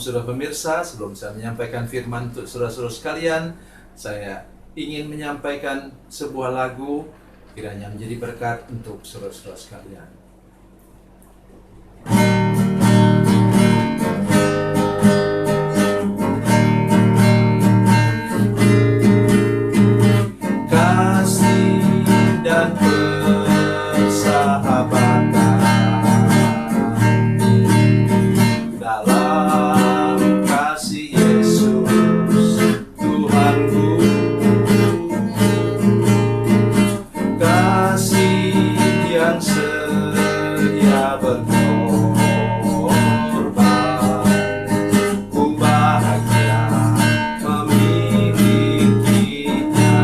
saudara pemirsa, sebelum saya menyampaikan firman untuk saudara-saudara sekalian, saya ingin menyampaikan sebuah lagu kiranya menjadi berkat untuk saudara-saudara sekalian. Kasih dan persahabatan dalam kasih Yesus Tuhanku, kasih yang setia berkorban, ku bahagia memilikinya.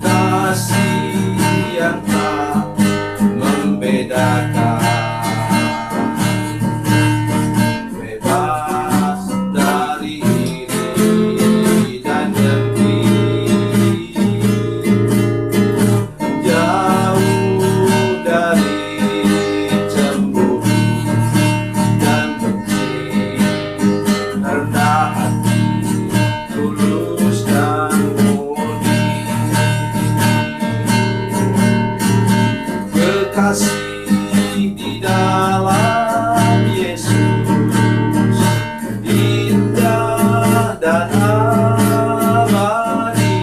Kasih yang tak membedakan, bebas dari iri dan dengki, jauh dari cemburu dan benci, rendah hati, tulus dan murni. Kekasih di dalam Yesus indah dan abadi.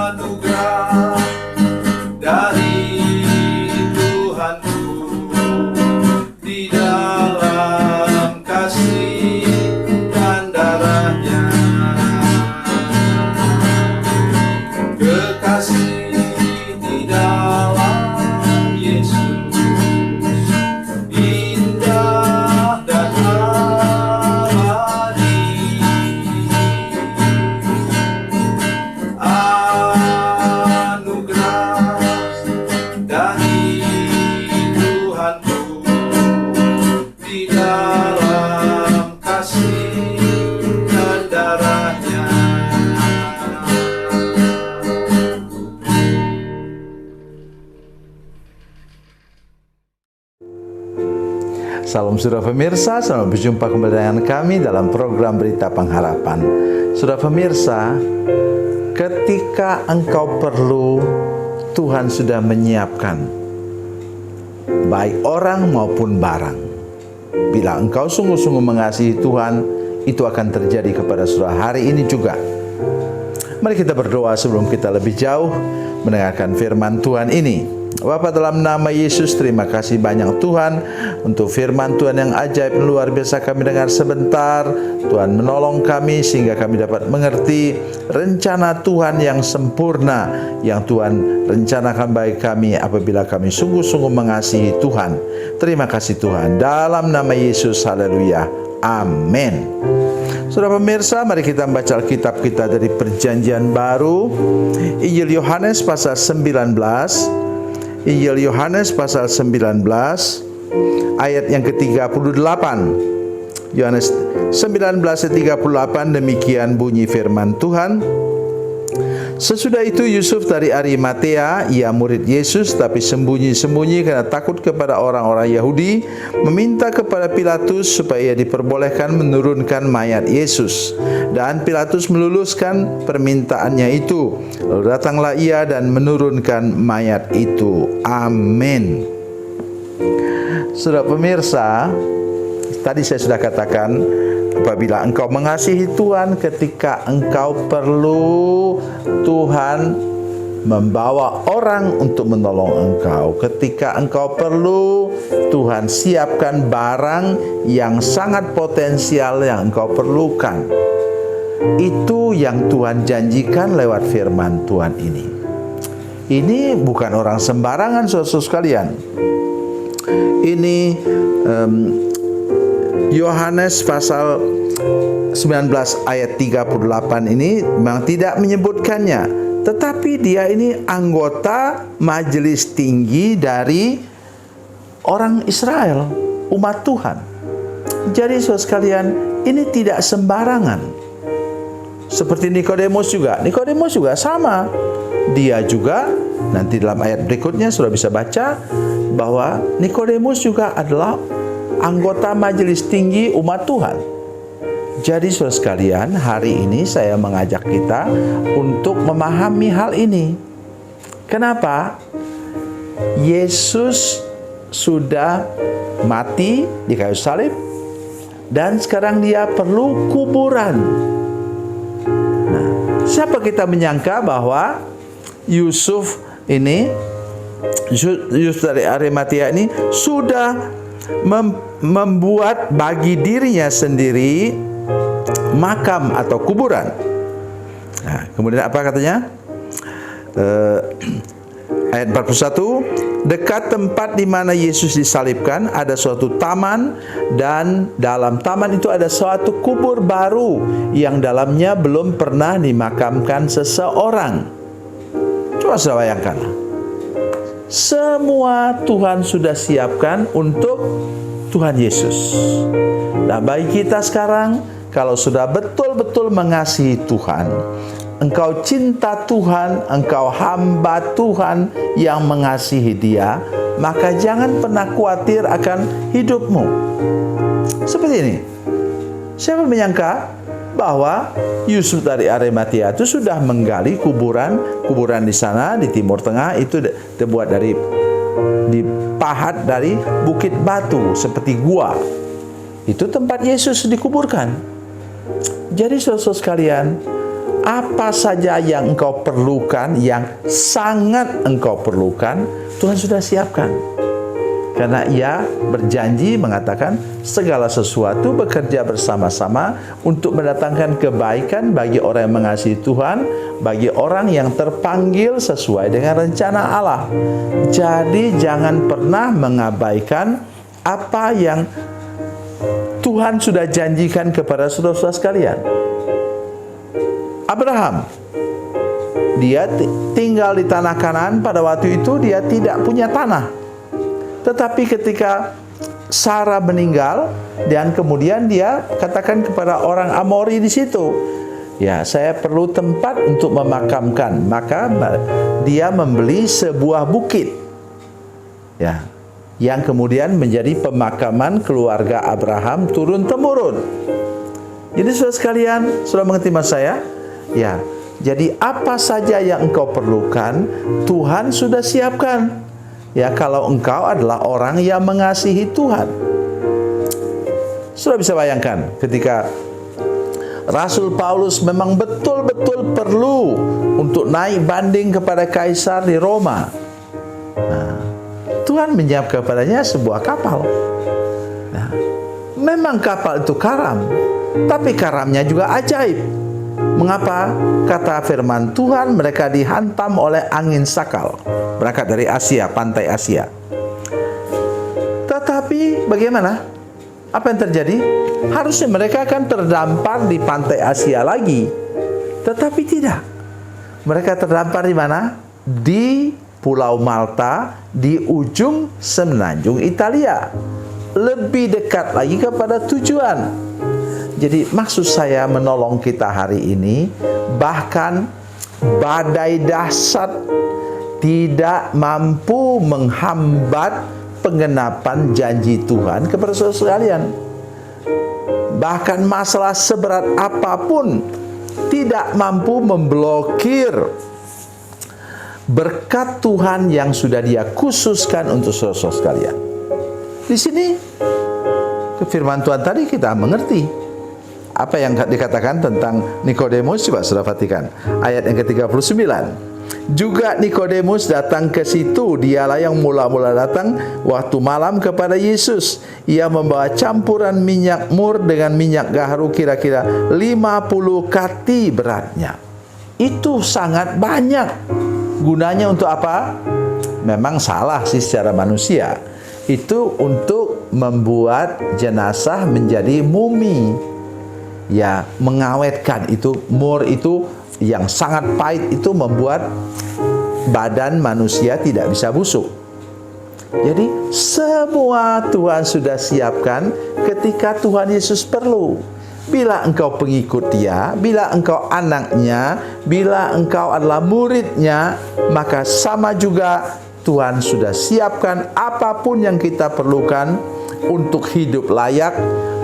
Anugerah dari Tuhanku di dalam kasih dan darahnya. Kekasih di dalam Yesus indah dan abadi. Anugerah dari Tuhanku di dalam kasih dan darahnya. Salam saudara pemirsa, selamat berjumpa kembali dengan kami dalam program Berita Pengharapan. Saudara pemirsa, ketika engkau perlu, Tuhan sudah menyiapkan baik orang maupun barang. Bila engkau sungguh-sungguh mengasihi Tuhan, itu akan terjadi kepada saudara hari ini juga. Mari kita berdoa sebelum kita lebih jauh mendengarkan firman Tuhan ini. Bapa, dalam nama Yesus, terima kasih banyak Tuhan untuk firman Tuhan yang ajaib dan luar biasa kami dengar sebentar. Tuhan menolong kami sehingga kami dapat mengerti rencana Tuhan yang sempurna yang Tuhan rencanakan bagi kami apabila kami sungguh-sungguh mengasihi Tuhan. Terima kasih Tuhan, dalam nama Yesus, haleluya, amin. Saudara pemirsa, mari kita membaca Alkitab kita dari Perjanjian Baru, Injil Yohanes pasal 19. Injil Yohanes pasal 19 ayat yang ke-38. Yohanes 19:38, demikian bunyi firman Tuhan. Sesudah itu Yusuf dari Arimatea, ia murid Yesus tapi sembunyi-sembunyi karena takut kepada orang-orang Yahudi, meminta kepada Pilatus supaya ia diperbolehkan menurunkan mayat Yesus. Dan Pilatus meluluskan permintaannya itu. Lalu datanglah ia dan menurunkan mayat itu. Amin. Saudara pemirsa, tadi saya sudah katakan, apabila engkau mengasihi Tuhan, ketika engkau perlu, Tuhan membawa orang untuk menolong engkau. Ketika engkau perlu, Tuhan siapkan barang yang sangat potensial yang engkau perlukan. Itu yang Tuhan janjikan lewat firman Tuhan ini. Ini bukan orang sembarangan, saudara-saudara sekalian. Ini Yohanes pasal 19 ayat 38 ini memang tidak menyebutkannya, tetapi dia ini anggota majelis tinggi dari orang Israel, umat Tuhan. Jadi saudara sekalian, ini tidak sembarangan. Seperti Nikodemus juga sama. Dia juga Nanti dalam ayat berikutnya sudah bisa baca bahwa Nikodemus juga adalah anggota majelis tinggi umat Tuhan. Jadi saudara sekalian, hari ini saya mengajak kita untuk memahami hal ini. Kenapa? Yesus sudah mati di kayu salib dan sekarang dia perlu kuburan. Nah, siapa kita menyangka bahwa Yusuf dari Arimatia ini sudah membuat bagi dirinya sendiri makam atau kuburan. Nah, kemudian apa katanya? Ayat 41, dekat tempat di mana Yesus disalibkan ada suatu taman, dan dalam taman itu ada suatu kubur baru yang dalamnya belum pernah dimakamkan seseorang. Coba saya bayangkan. Semua Tuhan sudah siapkan untuk Tuhan Yesus. Nah, bagi kita sekarang, kalau sudah betul-betul mengasihi Tuhan, engkau cinta Tuhan, engkau hamba Tuhan yang mengasihi Dia, maka jangan pernah khawatir akan hidupmu. Seperti ini. Siapa menyangka bahwa Yusuf dari Arimatia itu sudah menggali kuburan di sana di Timur Tengah, itu terbuat dipahat dari bukit batu seperti gua. Itu tempat Yesus dikuburkan. Jadi saudara sekalian, apa saja yang engkau perlukan, yang sangat engkau perlukan, Tuhan sudah siapkan. Karena Ia berjanji mengatakan segala sesuatu bekerja bersama-sama untuk mendatangkan kebaikan bagi orang yang mengasihi Tuhan, bagi orang yang terpanggil sesuai dengan rencana Allah. Jadi jangan pernah mengabaikan apa yang Tuhan sudah janjikan kepada saudara-saudara sekalian. Abraham, dia tinggal di tanah Kanaan. Pada waktu itu dia tidak punya tanah. Tetapi ketika Sarah meninggal dan kemudian dia katakan kepada orang Amori di situ, ya, saya perlu tempat untuk memakamkan. Maka dia membeli sebuah bukit, ya, yang kemudian menjadi pemakaman keluarga Abraham turun-temurun. Jadi saudara sekalian, sudah mengerti maksud saya? Ya, jadi apa saja yang engkau perlukan, Tuhan sudah siapkan. Ya, kalau engkau adalah orang yang mengasihi Tuhan. Sudah bisa bayangkan ketika Rasul Paulus memang betul-betul perlu untuk naik banding kepada Kaisar di Roma. Nah, Tuhan menyiapkan kepadanya sebuah kapal. Nah, memang kapal itu karam, tapi karamnya juga ajaib. Mengapa? Kata firman Tuhan, mereka dihantam oleh angin sakal, berangkat dari Asia, pantai Asia. Tetapi bagaimana? Apa yang terjadi? Harusnya mereka akan terdampar di pantai Asia lagi. Tetapi tidak. Mereka terdampar di mana? Di Pulau Malta, di ujung semenanjung Italia. Lebih dekat lagi kepada tujuan. Jadi maksud saya menolong kita hari ini, bahkan badai dahsyat tidak mampu menghambat penggenapan janji Tuhan kepada saudara sekalian. Bahkan masalah seberat apapun tidak mampu memblokir berkat Tuhan yang sudah Dia khususkan untuk saudara sekalian. Di sini firman Tuhan tadi kita mengerti apa yang dikatakan tentang Nikodemus. Coba saudara perhatikan ayat yang ke-39. Juga Nikodemus datang ke situ. Dialah yang mula-mula datang waktu malam kepada Yesus. Ia membawa campuran minyak mur dengan minyak gaharu kira-kira 50 kati beratnya. Itu sangat banyak. Gunanya untuk apa? Memang salah sih secara manusia. Itu untuk membuat jenazah menjadi mumi. Ya, mengawetkan. Itu mur itu yang sangat pahit, itu membuat badan manusia tidak bisa busuk. Jadi semua Tuhan sudah siapkan ketika Tuhan Yesus perlu. bila engkau pengikut Dia, bila engkau anaknya, bila engkau adalah muridnya, maka sama juga Tuhan sudah siapkan apapun yang kita perlukan untuk hidup layak,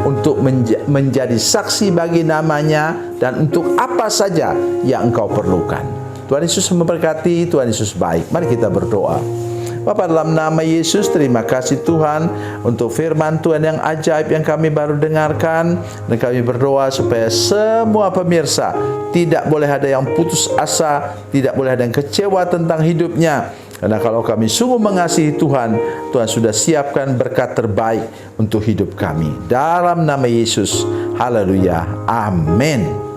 untuk menjadi saksi bagi namanya, dan untuk apa saja yang engkau perlukan. Tuhan Yesus memberkati, Tuhan Yesus baik. Mari kita berdoa. Bapa, dalam nama Yesus, terima kasih Tuhan untuk firman Tuhan yang ajaib yang kami baru dengarkan. Dan kami berdoa supaya semua pemirsa tidak boleh ada yang putus asa, tidak boleh ada yang kecewa tentang hidupnya. Karena kalau kami sungguh mengasihi Tuhan, Tuhan sudah siapkan berkat terbaik untuk hidup kami. Dalam nama Yesus, haleluya, amin.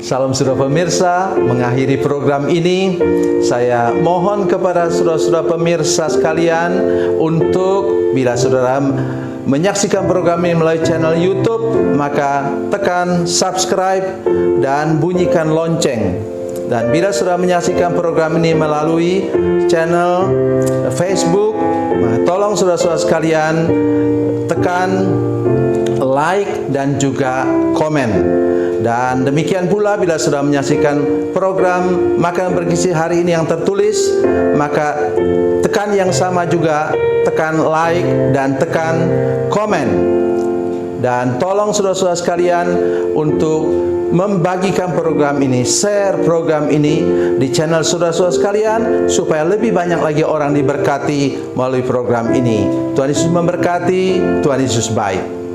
Salam saudara pemirsa, mengakhiri program ini saya mohon kepada saudara-saudara pemirsa sekalian untuk bila saudara menyaksikan program ini melalui channel YouTube, maka tekan subscribe dan bunyikan lonceng. Dan bila saudara menyaksikan program ini melalui channel Facebook, tolong saudara-saudara sekalian tekan like dan juga komen. Dan demikian pula bila sudah menyaksikan program Makanan Bergizi hari ini yang tertulis, maka tekan yang sama juga, tekan like dan tekan komen. Dan tolong saudara-saudara sekalian untuk membagikan program ini, share program ini di channel saudara-saudara sekalian, supaya lebih banyak lagi orang diberkati melalui program ini. Tuhan Yesus memberkati, Tuhan Yesus baik.